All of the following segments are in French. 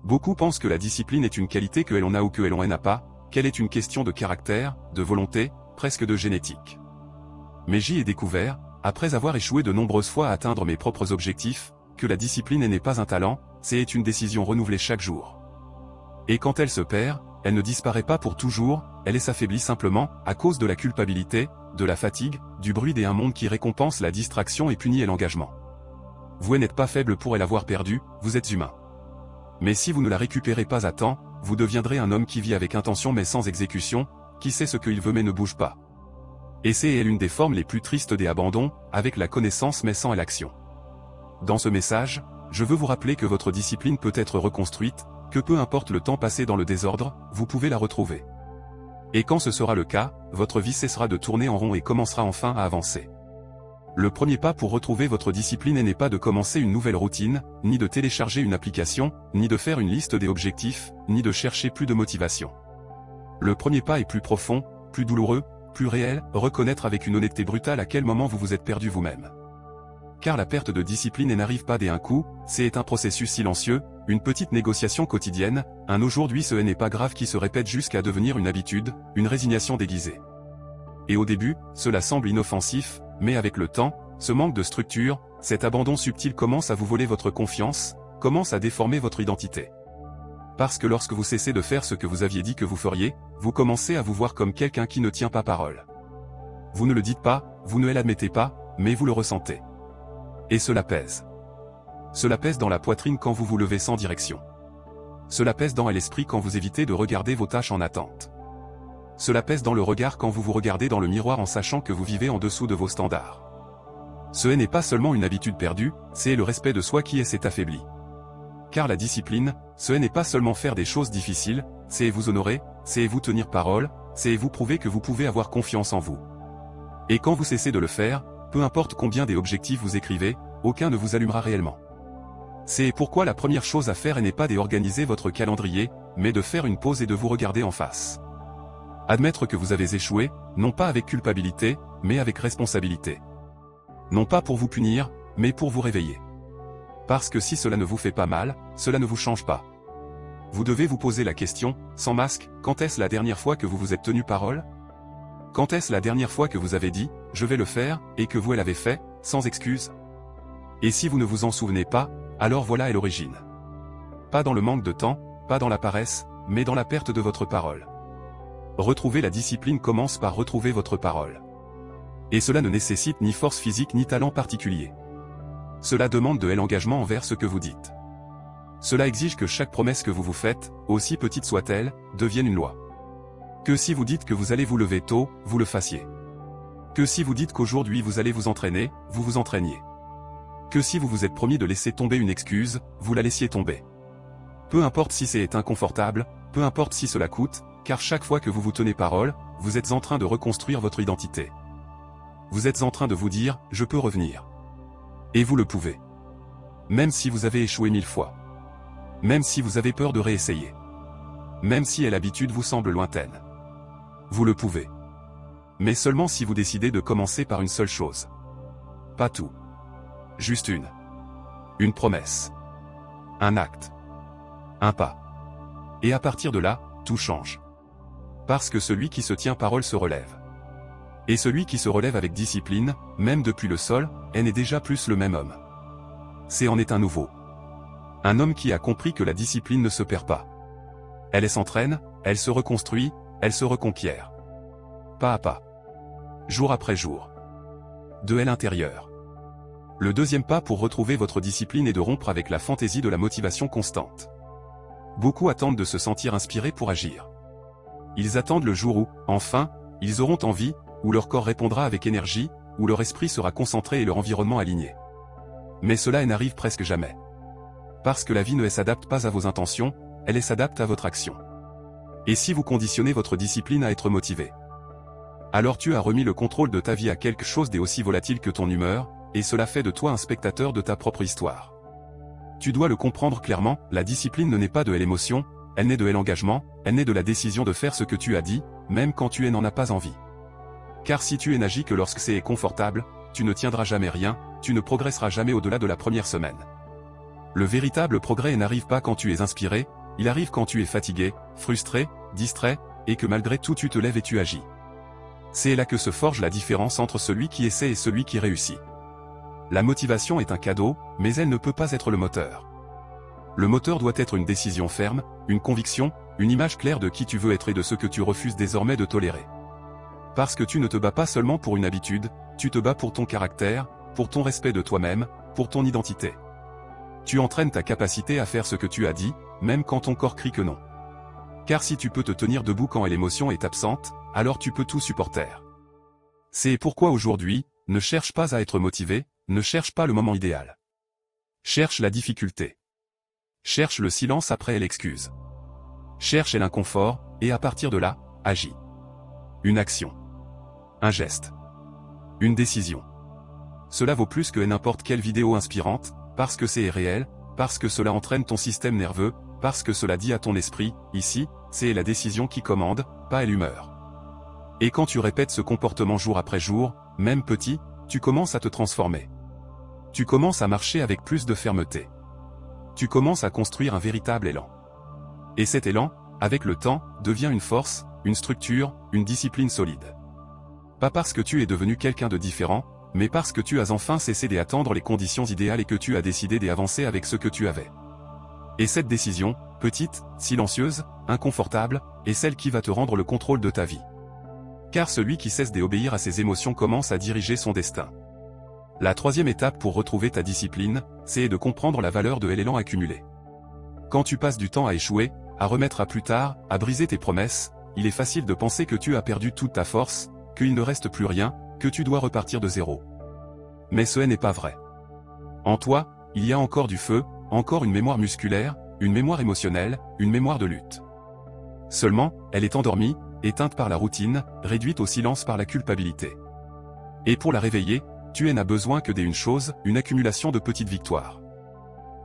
Beaucoup pensent que la discipline est une qualité que l'on a ou que l'on n'a pas, qu'elle est une question de caractère, de volonté, presque de génétique. Mais j'y ai découvert, après avoir échoué de nombreuses fois à atteindre mes propres objectifs, que la discipline n'est pas un talent, c'est une décision renouvelée chaque jour. Et quand elle se perd, elle ne disparaît pas pour toujours, elle s'affaiblit simplement, à cause de la culpabilité, de la fatigue, du bruit d'un monde qui récompense la distraction et punit l'engagement. Vous n'êtes pas faible pour l'avoir perdue, vous êtes humain. Mais si vous ne la récupérez pas à temps, vous deviendrez un homme qui vit avec intention mais sans exécution, qui sait ce qu'il veut mais ne bouge pas. Et c'est l'une des formes les plus tristes des abandons, avec la connaissance mais sans l'action. Dans ce message, je veux vous rappeler que votre discipline peut être reconstruite, que peu importe le temps passé dans le désordre, vous pouvez la retrouver. Et quand ce sera le cas, votre vie cessera de tourner en rond et commencera enfin à avancer. Le premier pas pour retrouver votre discipline n'est pas de commencer une nouvelle routine, ni de télécharger une application, ni de faire une liste des objectifs, ni de chercher plus de motivation. Le premier pas est plus profond, plus douloureux, plus réel, reconnaître avec une honnêteté brutale à quel moment vous vous êtes perdu vous-même. Car la perte de discipline n'arrive pas d'un coup, c'est un processus silencieux, une petite négociation quotidienne, un aujourd'hui ce n'est pas grave qui se répète jusqu'à devenir une habitude, une résignation déguisée. Et au début, cela semble inoffensif, mais avec le temps, ce manque de structure, cet abandon subtil commence à vous voler votre confiance, commence à déformer votre identité. Parce que lorsque vous cessez de faire ce que vous aviez dit que vous feriez, vous commencez à vous voir comme quelqu'un qui ne tient pas parole. Vous ne le dites pas, vous ne l'admettez pas, mais vous le ressentez. Et cela pèse. Cela pèse dans la poitrine quand vous vous levez sans direction. Cela pèse dans l'esprit quand vous évitez de regarder vos tâches en attente. Cela pèse dans le regard quand vous vous regardez dans le miroir en sachant que vous vivez en dessous de vos standards. Ce n'est pas seulement une habitude perdue, c'est le respect de soi qui s'est affaibli. Car la discipline, ce n'est pas seulement faire des choses difficiles, c'est vous honorer, c'est vous tenir parole, c'est vous prouver que vous pouvez avoir confiance en vous. Et quand vous cessez de le faire, peu importe combien d'objectifs vous écrivez, aucun ne vous allumera réellement. C'est pourquoi la première chose à faire n'est pas d'organiser votre calendrier, mais de faire une pause et de vous regarder en face. Admettre que vous avez échoué, non pas avec culpabilité, mais avec responsabilité. Non pas pour vous punir, mais pour vous réveiller. Parce que si cela ne vous fait pas mal, cela ne vous change pas. Vous devez vous poser la question, sans masque, quand est-ce la dernière fois que vous vous êtes tenu parole? Quand est-ce la dernière fois que vous avez dit, je vais le faire, et que vous l'avez fait, sans excuse? Et si vous ne vous en souvenez pas, alors voilà est l'origine. Pas dans le manque de temps, pas dans la paresse, mais dans la perte de votre parole. Retrouver la discipline commence par retrouver votre parole. Et cela ne nécessite ni force physique ni talent particulier. Cela demande de l'engagement envers ce que vous dites. Cela exige que chaque promesse que vous vous faites, aussi petite soit-elle, devienne une loi. Que si vous dites que vous allez vous lever tôt, vous le fassiez. Que si vous dites qu'aujourd'hui vous allez vous entraîner, vous vous entraîniez. Que si vous vous êtes promis de laisser tomber une excuse, vous la laissiez tomber. Peu importe si c'est inconfortable, peu importe si cela coûte, car chaque fois que vous vous tenez parole, vous êtes en train de reconstruire votre identité. Vous êtes en train de vous dire, je peux revenir. Et vous le pouvez. Même si vous avez échoué 1000 fois. Même si vous avez peur de réessayer. Même si l'habitude vous semble lointaine. Vous le pouvez. Mais seulement si vous décidez de commencer par une seule chose. Pas tout. Juste une. Une promesse. Un acte. Un pas. Et à partir de là, tout change. Parce que celui qui se tient parole se relève. Et celui qui se relève avec discipline, même depuis le sol, n'est déjà plus le même homme. C'est en est un nouveau. Un homme qui a compris que la discipline ne se perd pas. Elle s'entraîne, elle se reconstruit, elle se reconquiert. Pas à pas. Jour après jour. De l'intérieur. Le deuxième pas pour retrouver votre discipline est de rompre avec la fantaisie de la motivation constante. Beaucoup attendent de se sentir inspirés pour agir. Ils attendent le jour où, enfin, ils auront envie, où leur corps répondra avec énergie, où leur esprit sera concentré et leur environnement aligné. Mais cela n'arrive presque jamais. Parce que la vie ne s'adapte pas à vos intentions, elle s'adapte à votre action. Et si vous conditionnez votre discipline à être motivé, alors tu as remis le contrôle de ta vie à quelque chose d'aussi volatile que ton humeur, et cela fait de toi un spectateur de ta propre histoire. Tu dois le comprendre clairement, la discipline n'est pas de l'émotion, elle n'est de l'engagement, elle n'est de la décision de faire ce que tu as dit, même quand tu n'en as pas envie. Car si tu n'agis que lorsque c'est confortable, tu ne tiendras jamais rien, tu ne progresseras jamais au-delà de la première semaine. Le véritable progrès n'arrive pas quand tu es inspiré, il arrive quand tu es fatigué, frustré, distrait, et que malgré tout tu te lèves et tu agis. C'est là que se forge la différence entre celui qui essaie et celui qui réussit. La motivation est un cadeau, mais elle ne peut pas être le moteur. Le moteur doit être une décision ferme, une conviction, une image claire de qui tu veux être et de ce que tu refuses désormais de tolérer. Parce que tu ne te bats pas seulement pour une habitude, tu te bats pour ton caractère, pour ton respect de toi-même, pour ton identité. Tu entraînes ta capacité à faire ce que tu as dit, même quand ton corps crie que non. Car si tu peux te tenir debout quand l'émotion est absente, alors tu peux tout supporter. C'est pourquoi aujourd'hui, ne cherche pas à être motivé, ne cherche pas le moment idéal. Cherche la difficulté. Cherche le silence après l'excuse. Cherche l'inconfort, et à partir de là, agis. Une action. Un geste. Une décision. Cela vaut plus que n'importe quelle vidéo inspirante, parce que c'est réel, parce que cela entraîne ton système nerveux, parce que cela dit à ton esprit, ici, c'est la décision qui commande, pas l'humeur. Et quand tu répètes ce comportement jour après jour, même petit, tu commences à te transformer. Tu commences à marcher avec plus de fermeté. Tu commences à construire un véritable élan. Et cet élan, avec le temps, devient une force, une structure, une discipline solide. Pas parce que tu es devenu quelqu'un de différent, mais parce que tu as enfin cessé d'attendre les conditions idéales et que tu as décidé d'avancer avec ce que tu avais. Et cette décision, petite, silencieuse, inconfortable, est celle qui va te rendre le contrôle de ta vie. Car celui qui cesse d'obéir à ses émotions commence à diriger son destin. La troisième étape pour retrouver ta discipline, c'est de comprendre la valeur de l'élan accumulé. Quand tu passes du temps à échouer, à remettre à plus tard, à briser tes promesses, il est facile de penser que tu as perdu toute ta force, qu'il ne reste plus rien, que tu dois repartir de zéro. Mais ce n'est pas vrai. En toi, il y a encore du feu, encore une mémoire musculaire, une mémoire émotionnelle, une mémoire de lutte. Seulement, elle est endormie, éteinte par la routine, réduite au silence par la culpabilité. Et pour la réveiller, tu n'as besoin que d'une chose, une accumulation de petites victoires.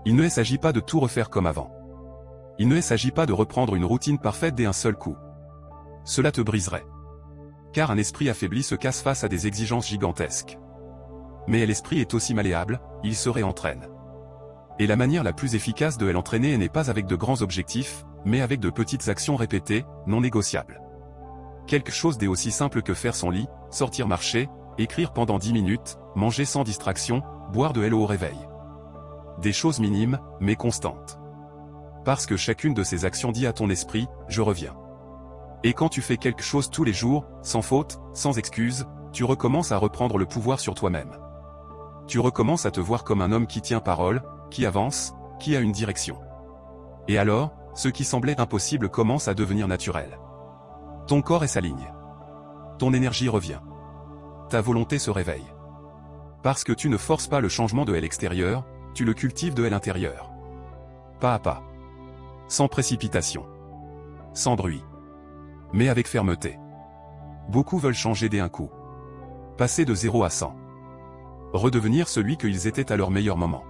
Il ne s'agit pas de tout refaire comme avant. Il ne s'agit pas de reprendre une routine parfaite d'un seul coup. Cela te briserait. Car un esprit affaibli se casse face à des exigences gigantesques. Mais l'esprit est aussi malléable, il se réentraîne. Et la manière la plus efficace de l'entraîner n'est pas avec de grands objectifs, mais avec de petites actions répétées, non négociables. Quelque chose d'aussi simple que faire son lit, sortir marcher, écrire pendant 10 minutes, manger sans distraction, boire de l'eau au réveil. Des choses minimes, mais constantes. Parce que chacune de ces actions dit à ton esprit, je reviens. Et quand tu fais quelque chose tous les jours, sans faute, sans excuse, tu recommences à reprendre le pouvoir sur toi-même. Tu recommences à te voir comme un homme qui tient parole, qui avance, qui a une direction. Et alors, ce qui semblait impossible commence à devenir naturel. Ton corps s'aligne. Ton énergie revient. Ta volonté se réveille. Parce que tu ne forces pas le changement de l'extérieur, tu le cultives de l'intérieur. Pas à pas. Sans précipitation. Sans bruit. Mais avec fermeté. Beaucoup veulent changer d'un coup. Passer de 0 à 100. Redevenir celui qu'ils étaient à leur meilleur moment.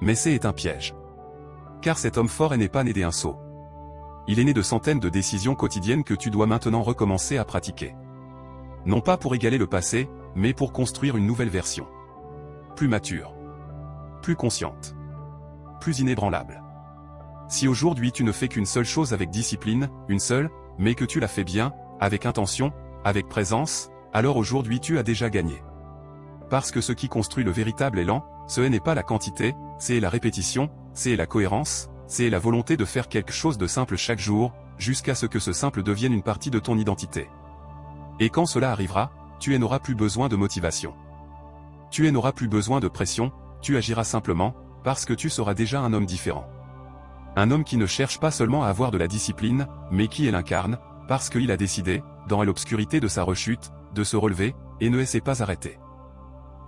Mais c'est un piège. Car cet homme fort n'est pas né d'un saut. Il est né de centaines de décisions quotidiennes que tu dois maintenant recommencer à pratiquer. Non pas pour égaler le passé, mais pour construire une nouvelle version. Plus mature. Plus consciente. Plus inébranlable. Si aujourd'hui tu ne fais qu'une seule chose avec discipline, une seule, mais que tu la fais bien, avec intention, avec présence, alors aujourd'hui tu as déjà gagné. Parce que ce qui construit le véritable élan, ce n'est pas la quantité, c'est la répétition, c'est la cohérence, c'est la volonté de faire quelque chose de simple chaque jour, jusqu'à ce que ce simple devienne une partie de ton identité. Et quand cela arrivera, tu n'auras plus besoin de motivation. Tu n'auras plus besoin de pression, tu agiras simplement, parce que tu seras déjà un homme différent. Un homme qui ne cherche pas seulement à avoir de la discipline, mais qui l'incarne, parce qu'il a décidé, dans l'obscurité de sa rechute, de se relever, et ne s'est pas arrêté.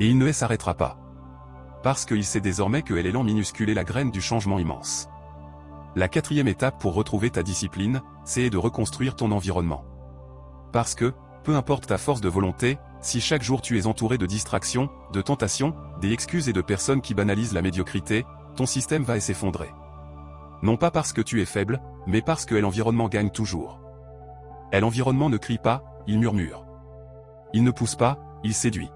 Et il ne s'arrêtera pas. Parce qu'il sait désormais que l'élan minuscule est la graine du changement immense. La quatrième étape pour retrouver ta discipline, c'est de reconstruire ton environnement. Parce que, peu importe ta force de volonté, si chaque jour tu es entouré de distractions, de tentations, d'excuses et de personnes qui banalisent la médiocrité, ton système va s'effondrer. Non pas parce que tu es faible, mais parce que l'environnement gagne toujours. L'environnement ne crie pas, il murmure. Il ne pousse pas, il séduit.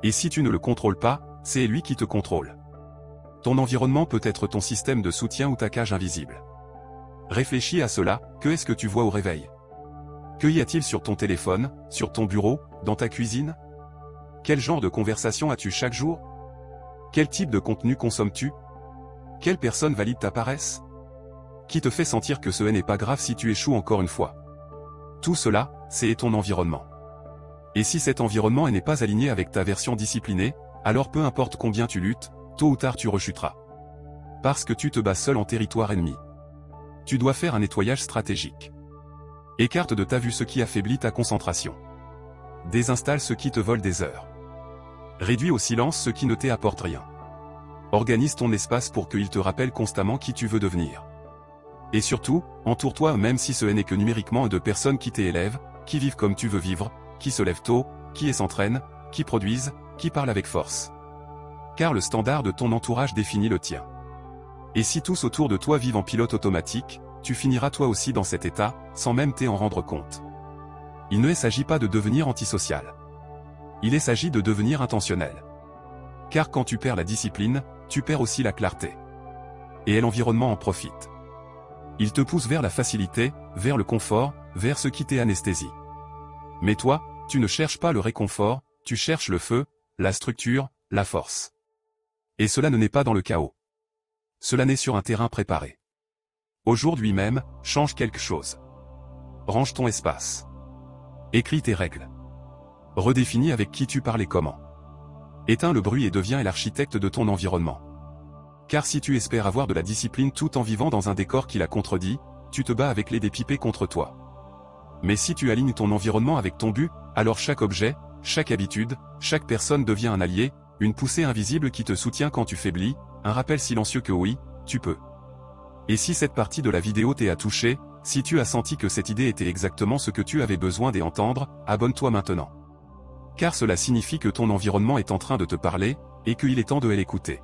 Et si tu ne le contrôles pas, c'est lui qui te contrôle. Ton environnement peut être ton système de soutien ou ta cage invisible. Réfléchis à cela, que est-ce que tu vois au réveil? Que y a-t-il sur ton téléphone, sur ton bureau, dans ta cuisine? Quel genre de conversation as-tu chaque jour? Quel type de contenu consommes-tu? Quelle personne valide ta paresse? Qui te fait sentir que ce n'est pas grave si tu échoues encore une fois? Tout cela, c'est ton environnement. Et si cet environnement n'est pas aligné avec ta version disciplinée, alors peu importe combien tu luttes, tôt ou tard tu rechuteras. Parce que tu te bats seul en territoire ennemi. Tu dois faire un nettoyage stratégique. Écarte de ta vue ce qui affaiblit ta concentration. Désinstalle ce qui te vole des heures. Réduis au silence ce qui ne t'apporte rien. Organise ton espace pour qu'il te rappelle constamment qui tu veux devenir. Et surtout, entoure-toi même si ce n'est que numériquement de personnes qui t'élèvent, qui vivent comme tu veux vivre, qui se lèvent tôt, qui s'entraînent, qui produisent, qui parlent avec force. Car le standard de ton entourage définit le tien. Et si tous autour de toi vivent en pilote automatique, tu finiras toi aussi dans cet état, sans même t'en rendre compte. Il ne s'agit pas de devenir antisocial. Il s'agit de devenir intentionnel. Car quand tu perds la discipline, tu perds aussi la clarté. Et l'environnement en profite. Il te pousse vers la facilité, vers le confort, vers ce qui t'anesthésie. Mais toi, tu ne cherches pas le réconfort, tu cherches le feu, la structure, la force. Et cela ne n'est pas dans le chaos. Cela n'est sur un terrain préparé. Aujourd'hui même, change quelque chose. Range ton espace. Écris tes règles. Redéfinis avec qui tu parles et comment. Éteins le bruit et deviens l'architecte de ton environnement. Car si tu espères avoir de la discipline tout en vivant dans un décor qui la contredit, tu te bats avec les dés pipés contre toi. Mais si tu alignes ton environnement avec ton but, alors chaque objet, chaque habitude, chaque personne devient un allié, une poussée invisible qui te soutient quand tu faiblis, un rappel silencieux que oui, tu peux. Et si cette partie de la vidéo t'a touché, si tu as senti que cette idée était exactement ce que tu avais besoin d'entendre, abonne-toi maintenant. Car cela signifie que ton environnement est en train de te parler, et qu'il est temps de l'écouter.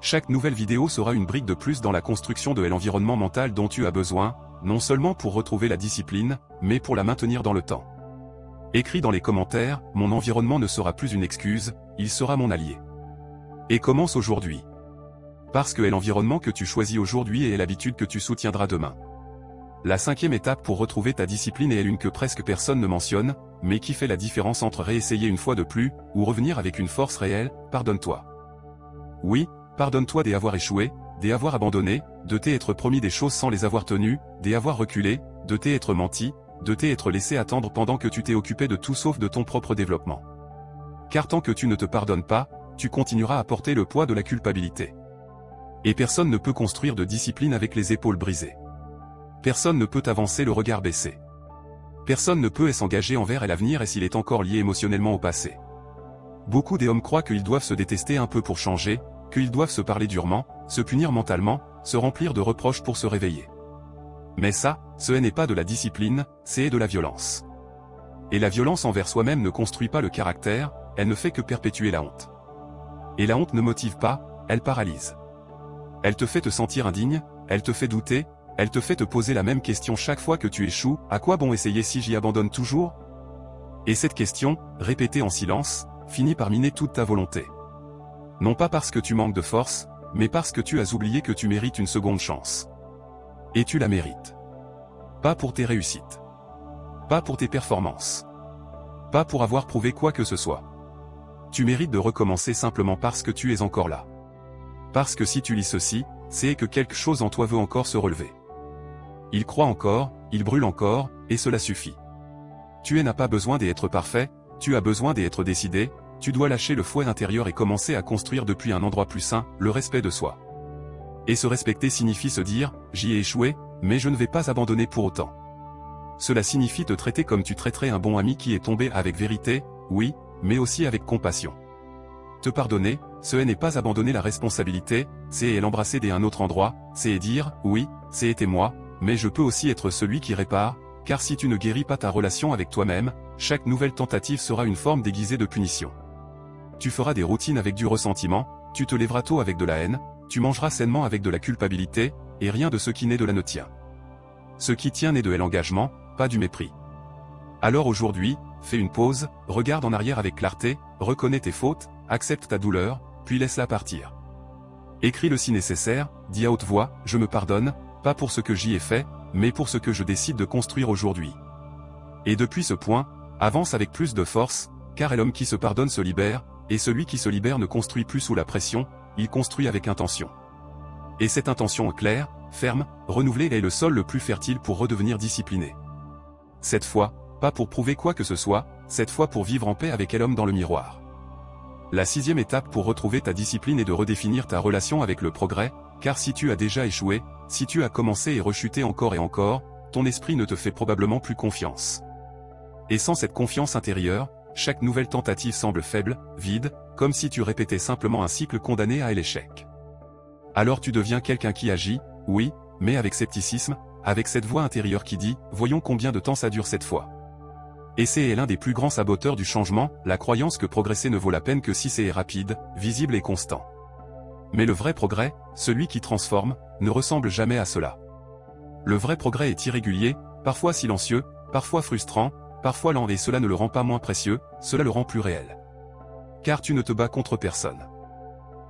Chaque nouvelle vidéo sera une brique de plus dans la construction de l'environnement mental dont tu as besoin, non seulement pour retrouver la discipline, mais pour la maintenir dans le temps. Écris dans les commentaires, mon environnement ne sera plus une excuse, il sera mon allié. Et commence aujourd'hui. Parce que l'environnement que tu choisis aujourd'hui est l'habitude que tu soutiendras demain. La 5e étape pour retrouver ta discipline est l'une que presque personne ne mentionne, mais qui fait la différence entre réessayer une fois de plus, ou revenir avec une force réelle, pardonne-toi. Oui, pardonne-toi d'avoir échoué, d'avoir abandonné, de t'être promis des choses sans les avoir tenues, d'avoir reculé, de t'être menti, de t'être laissé attendre pendant que tu t'es occupé de tout sauf de ton propre développement. Car tant que tu ne te pardonnes pas, tu continueras à porter le poids de la culpabilité. Et personne ne peut construire de discipline avec les épaules brisées. Personne ne peut avancer le regard baissé. Personne ne peut s'engager envers l'avenir et s'il est encore lié émotionnellement au passé. Beaucoup d'hommes croient qu'ils doivent se détester un peu pour changer, qu'ils doivent se parler durement, se punir mentalement, se remplir de reproches pour se réveiller. Mais ça, ce n'est pas de la discipline, c'est de la violence. Et la violence envers soi-même ne construit pas le caractère, elle ne fait que perpétuer la honte. Et la honte ne motive pas, elle paralyse. Elle te fait te sentir indigne, elle te fait douter, elle te fait te poser la même question chaque fois que tu échoues, à quoi bon essayer si j'y abandonne toujours? Et cette question, répétée en silence, finit par miner toute ta volonté. Non pas parce que tu manques de force, mais parce que tu as oublié que tu mérites une seconde chance. Et tu la mérites. Pas pour tes réussites. Pas pour tes performances. Pas pour avoir prouvé quoi que ce soit. Tu mérites de recommencer simplement parce que tu es encore là. Parce que si tu lis ceci, c'est que quelque chose en toi veut encore se relever. Il croit encore, il brûle encore, et cela suffit. Tu n'as pas besoin d'être parfait, tu as besoin d'être décidé, tu dois lâcher le fouet intérieur et commencer à construire depuis un endroit plus sain, le respect de soi. Et se respecter signifie se dire, j'y ai échoué, mais je ne vais pas abandonner pour autant. Cela signifie te traiter comme tu traiterais un bon ami qui est tombé avec vérité, oui, mais aussi avec compassion. Te pardonner, ce n'est pas abandonner la responsabilité, c'est l'embrasser d'un autre endroit, c'est dire, oui, c'était moi, mais je peux aussi être celui qui répare, car si tu ne guéris pas ta relation avec toi-même, chaque nouvelle tentative sera une forme déguisée de punition. Tu feras des routines avec du ressentiment, tu te lèveras tôt avec de la haine, tu mangeras sainement avec de la culpabilité, et rien de ce qui naît de là ne tient. Ce qui tient naît de l'engagement, pas du mépris. Alors aujourd'hui, fais une pause, regarde en arrière avec clarté, reconnais tes fautes, accepte ta douleur, puis laisse-la partir. Écris-le si nécessaire, dis à haute voix, je me pardonne, pas pour ce que j'y ai fait, mais pour ce que je décide de construire aujourd'hui. Et depuis ce point, avance avec plus de force, car l'homme qui se pardonne se libère, et celui qui se libère ne construit plus sous la pression, il construit avec intention. Et cette intention claire, ferme, renouvelée est le sol le plus fertile pour redevenir discipliné. Cette fois, pas pour prouver quoi que ce soit, cette fois pour vivre en paix avec l'homme dans le miroir. La 6e étape pour retrouver ta discipline est de redéfinir ta relation avec le progrès, car si tu as déjà échoué, si tu as commencé et rechuté encore et encore, ton esprit ne te fait probablement plus confiance. Et sans cette confiance intérieure, chaque nouvelle tentative semble faible, vide, comme si tu répétais simplement un cycle condamné à l'échec. Alors tu deviens quelqu'un qui agit, oui, mais avec scepticisme, avec cette voix intérieure qui dit « Voyons combien de temps ça dure cette fois ». Et c'est l'un des plus grands saboteurs du changement, la croyance que progresser ne vaut la peine que si c'est rapide, visible et constant. Mais le vrai progrès, celui qui transforme, ne ressemble jamais à cela. Le vrai progrès est irrégulier, parfois silencieux, parfois frustrant, parfois lent et cela ne le rend pas moins précieux, cela le rend plus réel. Car tu ne te bats contre personne.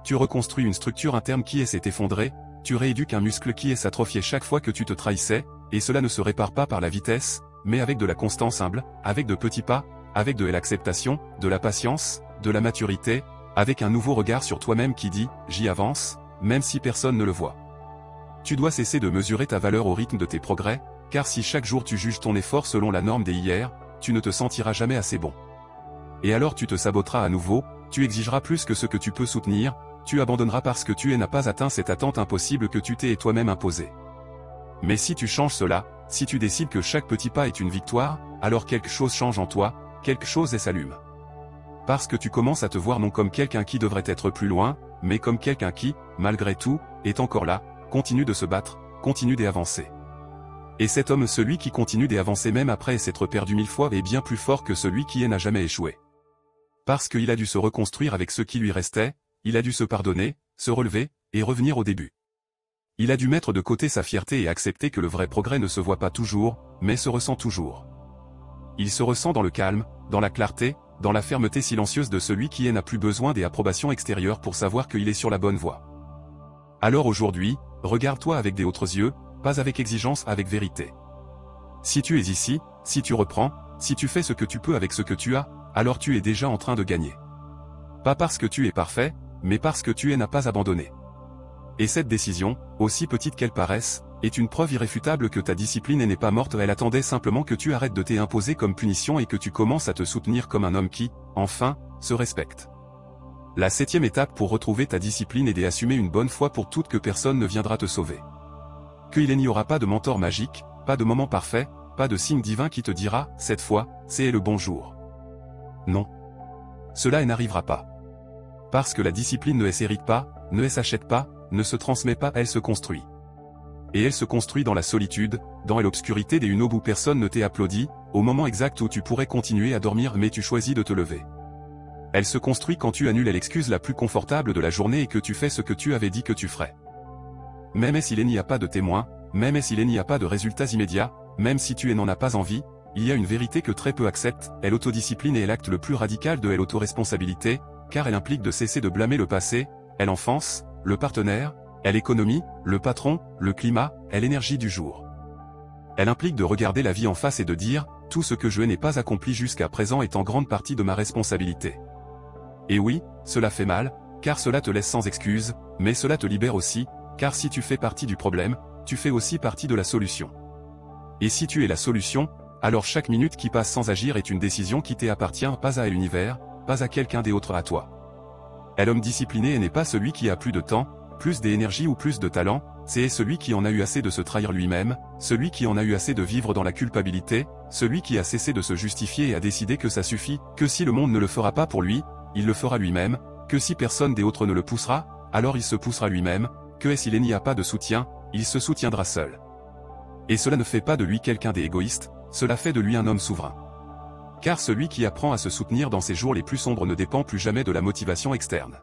Tu reconstruis une structure interne qui s'est effondrée, tu rééduques un muscle qui s'atrophiait chaque fois que tu te trahissais, et cela ne se répare pas par la vitesse, mais avec de la constance humble, avec de petits pas, avec de l'acceptation, de la patience, de la maturité, avec un nouveau regard sur toi-même qui dit « j'y avance », même si personne ne le voit. Tu dois cesser de mesurer ta valeur au rythme de tes progrès, car si chaque jour tu juges ton effort selon la norme des hier, tu ne te sentiras jamais assez bon. Et alors tu te saboteras à nouveau, tu exigeras plus que ce que tu peux soutenir, tu abandonneras parce que tu n'as pas atteint cette attente impossible que tu t'es toi-même imposée. Mais si tu changes cela, si tu décides que chaque petit pas est une victoire, alors quelque chose change en toi, quelque chose s'allume. Parce que tu commences à te voir non comme quelqu'un qui devrait être plus loin, mais comme quelqu'un qui, malgré tout, est encore là, continue de se battre, continue d'avancer. Et cet homme, celui qui continue d'avancer même après s'être perdu 1000 fois, est bien plus fort que celui qui n'a jamais échoué. Parce qu'il a dû se reconstruire avec ce qui lui restait, il a dû se pardonner, se relever, et revenir au début. Il a dû mettre de côté sa fierté et accepter que le vrai progrès ne se voit pas toujours, mais se ressent toujours. Il se ressent dans le calme, dans la clarté, dans la fermeté silencieuse de celui qui n'a plus besoin des approbations extérieures pour savoir qu'il est sur la bonne voie. Alors aujourd'hui, regarde-toi avec des autres yeux, pas avec exigence, avec vérité. Si tu es ici, si tu reprends, si tu fais ce que tu peux avec ce que tu as, alors tu es déjà en train de gagner. Pas parce que tu es parfait, mais parce que tu n'as pas abandonné. Et cette décision, aussi petite qu'elle paraisse, est une preuve irréfutable que ta discipline n'est pas morte, elle attendait simplement que tu arrêtes de t'imposer comme punition et que tu commences à te soutenir comme un homme qui, enfin, se respecte. La 7e étape pour retrouver ta discipline est d'assumer une bonne fois pour toutes que personne ne viendra te sauver. Qu'il n'y aura pas de mentor magique, pas de moment parfait, pas de signe divin qui te dira, cette fois, c'est le bon jour. Non. Cela n'arrivera pas. Parce que la discipline ne s'hérite pas, ne s'achète pas, ne se transmet pas, elle se construit. Et elle se construit dans la solitude, dans l'obscurité des une aube où personne ne t'applaudit, au moment exact où tu pourrais continuer à dormir mais tu choisis de te lever. Elle se construit quand tu annules l'excuse la plus confortable de la journée et que tu fais ce que tu avais dit que tu ferais. Même s'il n'y a pas de témoin, même s'il n'y a pas de résultats immédiats, même si tu n'en as pas envie, il y a une vérité que très peu acceptent, l'autodiscipline est l'acte le plus radical de l'autoresponsabilité, car elle implique de cesser de blâmer le passé, l'enfance, le partenaire, l'économie, le patron, le climat, l'énergie du jour. Elle implique de regarder la vie en face et de dire, tout ce que je n'ai pas accompli jusqu'à présent est en grande partie de ma responsabilité. Et oui, cela fait mal, car cela te laisse sans excuse, mais cela te libère aussi, car si tu fais partie du problème, tu fais aussi partie de la solution. Et si tu es la solution, alors chaque minute qui passe sans agir est une décision qui t'appartient, pas à l'univers, pas à quelqu'un d'autre, à toi. L'homme discipliné n'est pas celui qui a plus de temps, plus d'énergie ou plus de talent, c'est celui qui en a eu assez de se trahir lui-même, celui qui en a eu assez de vivre dans la culpabilité, celui qui a cessé de se justifier et a décidé que ça suffit, que si le monde ne le fera pas pour lui, il le fera lui-même, que si personne d'autre ne le poussera, alors il se poussera lui-même, que s'il n'y a pas de soutien, il se soutiendra seul. Et cela ne fait pas de lui quelqu'un d'égoïste, cela fait de lui un homme souverain. Car celui qui apprend à se soutenir dans ses jours les plus sombres ne dépend plus jamais de la motivation externe.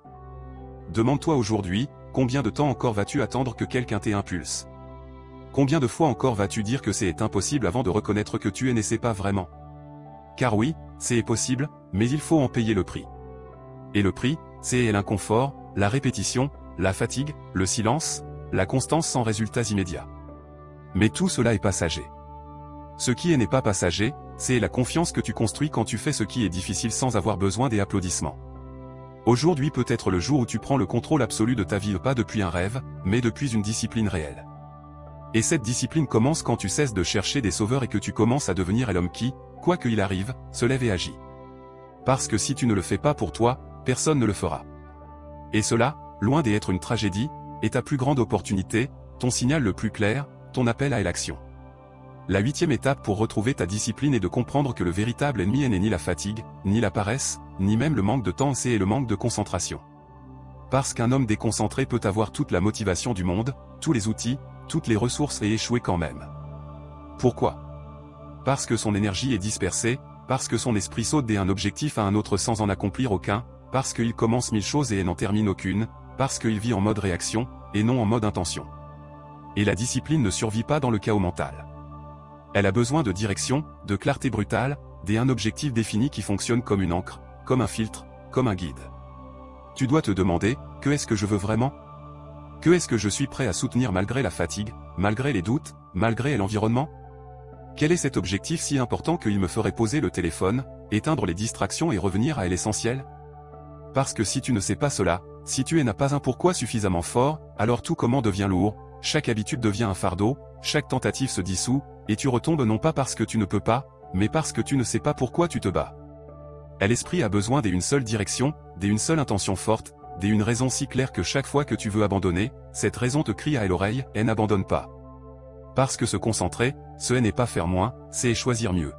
Demande-toi aujourd'hui, combien de temps encore vas-tu attendre que quelqu'un t'impulse? Combien de fois encore vas-tu dire que c'est impossible avant de reconnaître que tu ne sais pas vraiment? Car oui, c'est possible, mais il faut en payer le prix. Et le prix, c'est l'inconfort, la répétition, la fatigue, le silence, la constance sans résultats immédiats. Mais tout cela est passager. Ce qui n'est pas passager, c'est la confiance que tu construis quand tu fais ce qui est difficile sans avoir besoin des applaudissements. Aujourd'hui peut être le jour où tu prends le contrôle absolu de ta vie, pas depuis un rêve, mais depuis une discipline réelle. Et cette discipline commence quand tu cesses de chercher des sauveurs et que tu commences à devenir l'homme qui, quoi qu'il arrive, se lève et agit. Parce que si tu ne le fais pas pour toi, personne ne le fera. Et cela, loin d'être une tragédie, est ta plus grande opportunité, ton signal le plus clair, ton appel à l'action. La 8e étape pour retrouver ta discipline est de comprendre que le véritable ennemi n'est ni la fatigue, ni la paresse, ni même le manque de temps, c'est le manque de concentration. Parce qu'un homme déconcentré peut avoir toute la motivation du monde, tous les outils, toutes les ressources et échouer quand même. Pourquoi? Parce que son énergie est dispersée, parce que son esprit saute d'un objectif à un autre sans en accomplir aucun, parce qu'il commence 1000 choses et n'en termine aucune, parce qu'il vit en mode réaction, et non en mode intention. Et la discipline ne survit pas dans le chaos mental. Elle a besoin de direction, de clarté brutale, d'un objectif défini qui fonctionne comme une encre, comme un filtre, comme un guide. Tu dois te demander, que est-ce que je veux vraiment? Que est-ce que je suis prêt à soutenir malgré la fatigue, malgré les doutes, malgré l'environnement? Quel est cet objectif si important qu'il me ferait poser le téléphone, éteindre les distractions et revenir à l'essentiel? Parce que si tu ne sais pas cela, si tu n'as pas un pourquoi suffisamment fort, alors tout comment devient lourd, chaque habitude devient un fardeau, chaque tentative se dissout, et tu retombes non pas parce que tu ne peux pas, mais parce que tu ne sais pas pourquoi tu te bats. L'esprit a besoin d'une seule direction, d'une seule intention forte, d'une raison si claire que chaque fois que tu veux abandonner, cette raison te crie à l'oreille, et n'abandonne pas. Parce que se concentrer, ce n'est pas faire moins, c'est choisir mieux.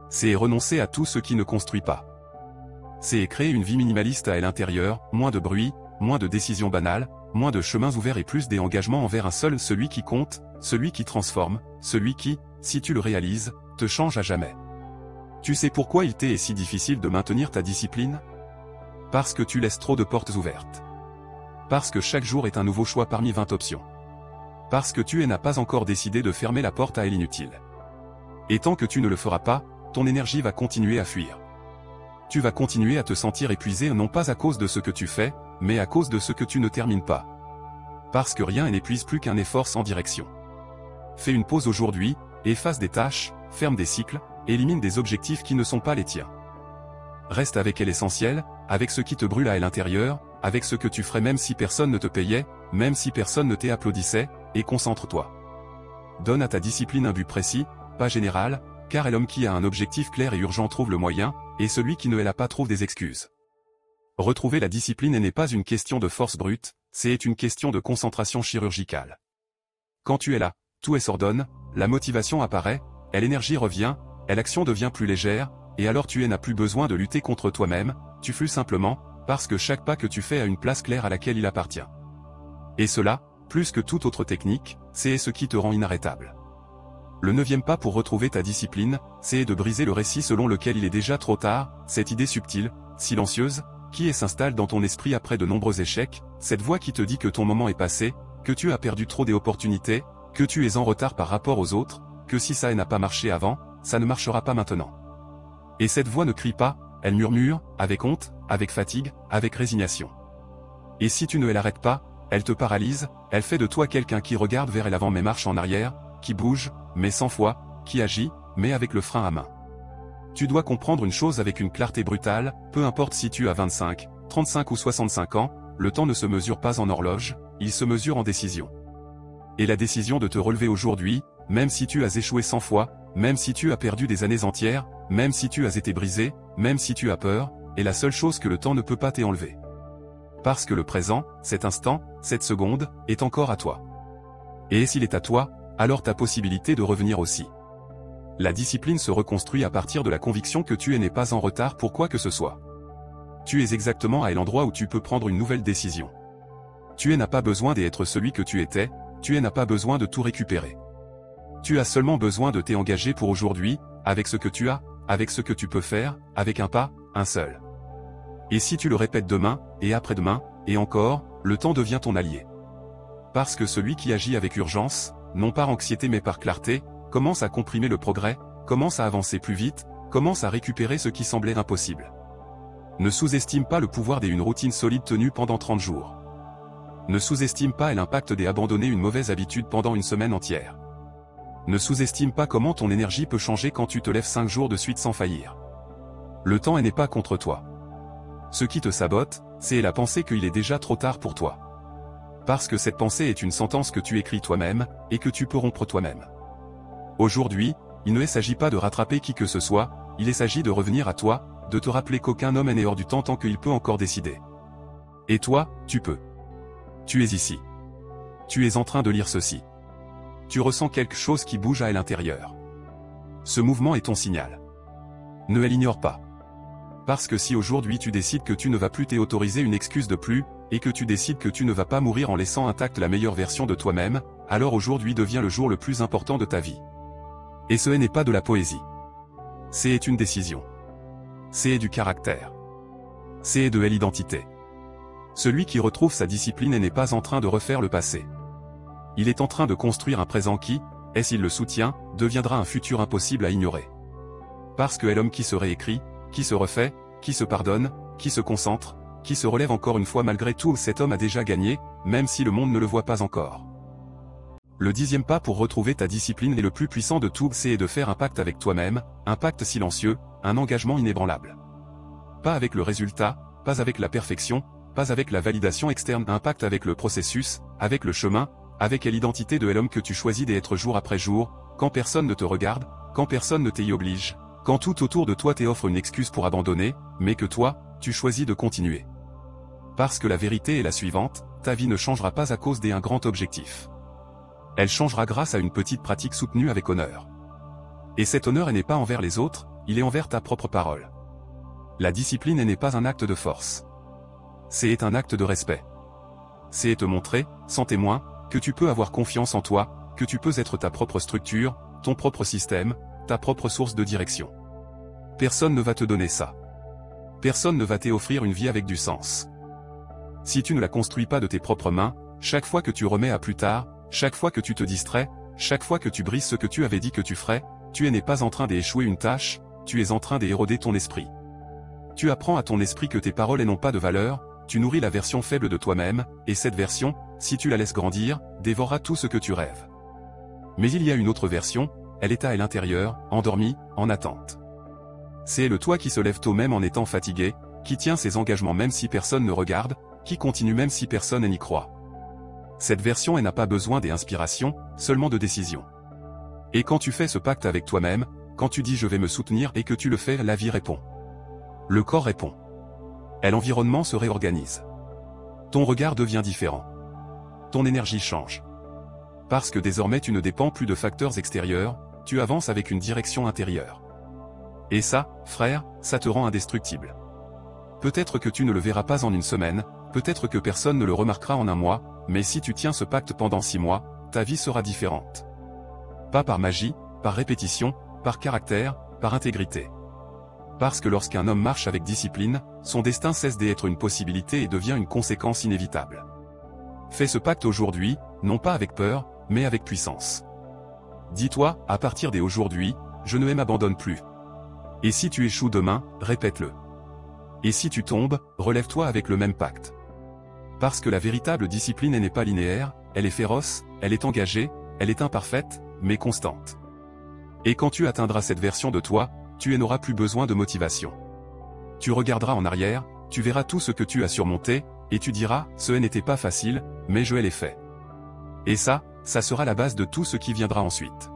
C'est renoncer à tout ce qui ne construit pas. C'est créer une vie minimaliste à l'intérieur, moins de bruit, moins de décisions banales, moins de chemins ouverts et plus d'engagement envers un seul, celui qui compte, celui qui transforme, celui qui, si tu le réalises, te change à jamais. Tu sais pourquoi il t'est si difficile de maintenir ta discipline? Parce que tu laisses trop de portes ouvertes. Parce que chaque jour est un nouveau choix parmi 20 options. Parce que tu n'as pas encore décidé de fermer la porte à l'inutile. Et tant que tu ne le feras pas, ton énergie va continuer à fuir. Tu vas continuer à te sentir épuisé non pas à cause de ce que tu fais, mais à cause de ce que tu ne termines pas. Parce que rien n'épuise plus qu'un effort sans direction. Fais une pause aujourd'hui, efface des tâches, ferme des cycles, élimine des objectifs qui ne sont pas les tiens. Reste avec l'essentiel, avec ce qui te brûle à l'intérieur, avec ce que tu ferais même si personne ne te payait, même si personne ne t'applaudissait, et concentre-toi. Donne à ta discipline un but précis, pas général, car l'homme qui a un objectif clair et urgent trouve le moyen, et celui qui ne l'a pas trouve des excuses. Retrouver la discipline n'est pas une question de force brute, c'est une question de concentration chirurgicale. Quand tu es là, tout s'ordonne, la motivation apparaît, l'énergie revient, l'action devient plus légère, et alors tu n'as plus besoin de lutter contre toi-même, tu flus simplement, parce que chaque pas que tu fais a une place claire à laquelle il appartient. Et cela, plus que toute autre technique, c'est ce qui te rend inarrêtable. Le 9e pas pour retrouver ta discipline, c'est de briser le récit selon lequel il est déjà trop tard, cette idée subtile, silencieuse, qui s'installe dans ton esprit après de nombreux échecs, cette voix qui te dit que ton moment est passé, que tu as perdu trop d'opportunités, que tu es en retard par rapport aux autres, que si ça n'a pas marché avant, ça ne marchera pas maintenant. Et cette voix ne crie pas, elle murmure, avec honte, avec fatigue, avec résignation. Et si tu ne l'arrêtes pas, elle te paralyse, elle fait de toi quelqu'un qui regarde vers l'avant mais marche en arrière, qui bouge, mais sans foi, qui agit, mais avec le frein à main. Tu dois comprendre une chose avec une clarté brutale, peu importe si tu as 25, 35 ou 65 ans, le temps ne se mesure pas en horloge, il se mesure en décision. Et la décision de te relever aujourd'hui, même si tu as échoué 100 fois, même si tu as perdu des années entières, même si tu as été brisé, même si tu as peur, est la seule chose que le temps ne peut pas t'enlever. Parce que le présent, cet instant, cette seconde, est encore à toi. Et s'il est à toi, alors ta possibilité de revenir aussi. La discipline se reconstruit à partir de la conviction que tu n'es pas en retard pour quoi que ce soit. Tu es exactement à l'endroit où tu peux prendre une nouvelle décision. Tu n'as pas besoin d'être celui que tu étais, tu n'as pas besoin de tout récupérer. Tu as seulement besoin de t'engager pour aujourd'hui, avec ce que tu as, avec ce que tu peux faire, avec un pas, un seul. Et si tu le répètes demain, et après-demain, et encore, le temps devient ton allié. Parce que celui qui agit avec urgence, non par anxiété mais par clarté, commence à comprimer le progrès, commence à avancer plus vite, commence à récupérer ce qui semblait impossible. Ne sous-estime pas le pouvoir d'une routine solide tenue pendant 30 jours. Ne sous-estime pas l'impact d'abandonner une mauvaise habitude pendant une semaine entière. Ne sous-estime pas comment ton énergie peut changer quand tu te lèves 5 jours de suite sans faillir. Le temps n'est pas contre toi. Ce qui te sabote, c'est la pensée qu'il est déjà trop tard pour toi. Parce que cette pensée est une sentence que tu écris toi-même, et que tu peux rompre toi-même. Aujourd'hui, il ne s'agit pas de rattraper qui que ce soit, il s'agit de revenir à toi, de te rappeler qu'aucun homme n'est hors du temps tant qu'il peut encore décider. Et toi, tu peux. Tu es ici. Tu es en train de lire ceci. Tu ressens quelque chose qui bouge à l'intérieur. Ce mouvement est ton signal. Ne l'ignore pas. Parce que si aujourd'hui tu décides que tu ne vas plus t'autoriser une excuse de plus, et que tu décides que tu ne vas pas mourir en laissant intacte la meilleure version de toi-même, alors aujourd'hui devient le jour le plus important de ta vie. Et ce n'est pas de la poésie. C'est une décision. C'est du caractère. C'est de l'identité. Celui qui retrouve sa discipline n'est pas en train de refaire le passé. Il est en train de construire un présent qui, s'il le soutient, deviendra un futur impossible à ignorer. Parce que est l'homme qui se réécrit, qui se refait, qui se pardonne, qui se concentre, qui se relève encore une fois malgré tout, cet homme a déjà gagné, même si le monde ne le voit pas encore. Le 10e pas pour retrouver ta discipline est le plus puissant de tous, c'est de faire un pacte avec toi-même, un pacte silencieux, un engagement inébranlable. Pas avec le résultat, pas avec la perfection, pas avec la validation externe, un pacte avec le processus, avec le chemin, avec l'identité de l'homme que tu choisis d'être jour après jour, quand personne ne te regarde, quand personne ne t'y oblige, quand tout autour de toi t'offre une excuse pour abandonner, mais que toi, tu choisis de continuer. Parce que la vérité est la suivante, ta vie ne changera pas à cause d'un grand objectif. Elle changera grâce à une petite pratique soutenue avec honneur. Et cet honneur n'est pas envers les autres, il est envers ta propre parole. La discipline n'est pas un acte de force. C'est un acte de respect. C'est te montrer, sans témoin, que tu peux avoir confiance en toi, que tu peux être ta propre structure, ton propre système, ta propre source de direction. Personne ne va te donner ça. Personne ne va t'offrir une vie avec du sens. Si tu ne la construis pas de tes propres mains, chaque fois que tu remets à plus tard, chaque fois que tu te distrais, chaque fois que tu brises ce que tu avais dit que tu ferais, tu n'es pas en train d'échouer une tâche, tu es en train d'éroder ton esprit. Tu apprends à ton esprit que tes paroles n'ont pas de valeur, tu nourris la version faible de toi-même, et cette version, si tu la laisses grandir, dévorera tout ce que tu rêves. Mais il y a une autre version, elle est à l'intérieur, endormie, en attente. C'est le toi qui se lève tôt même en étant fatigué, qui tient ses engagements même si personne ne regarde, qui continue même si personne n'y croit. Cette version n'a pas besoin d'inspiration, seulement de décision. Et quand tu fais ce pacte avec toi-même, quand tu dis je vais me soutenir et que tu le fais, la vie répond. Le corps répond. Et l'environnement se réorganise. Ton regard devient différent. Ton énergie change. Parce que désormais tu ne dépends plus de facteurs extérieurs, tu avances avec une direction intérieure. Et ça, frère, ça te rend indestructible. Peut-être que tu ne le verras pas en une semaine, peut-être que personne ne le remarquera en un mois, mais si tu tiens ce pacte pendant 6 mois, ta vie sera différente. Pas par magie, par répétition, par caractère, par intégrité. Parce que lorsqu'un homme marche avec discipline, son destin cesse d'être une possibilité et devient une conséquence inévitable. Fais ce pacte aujourd'hui, non pas avec peur, mais avec puissance. Dis-toi, à partir d'aujourd'hui, je ne m'abandonne plus. Et si tu échoues demain, répète-le. Et si tu tombes, relève-toi avec le même pacte. Parce que la véritable discipline n'est pas linéaire, elle est féroce, elle est engagée, elle est imparfaite, mais constante. Et quand tu atteindras cette version de toi, tu n'auras plus besoin de motivation. Tu regarderas en arrière, tu verras tout ce que tu as surmonté, et tu diras, ce n'était pas facile, mais je l'ai fait. Et ça sera la base de tout ce qui viendra ensuite.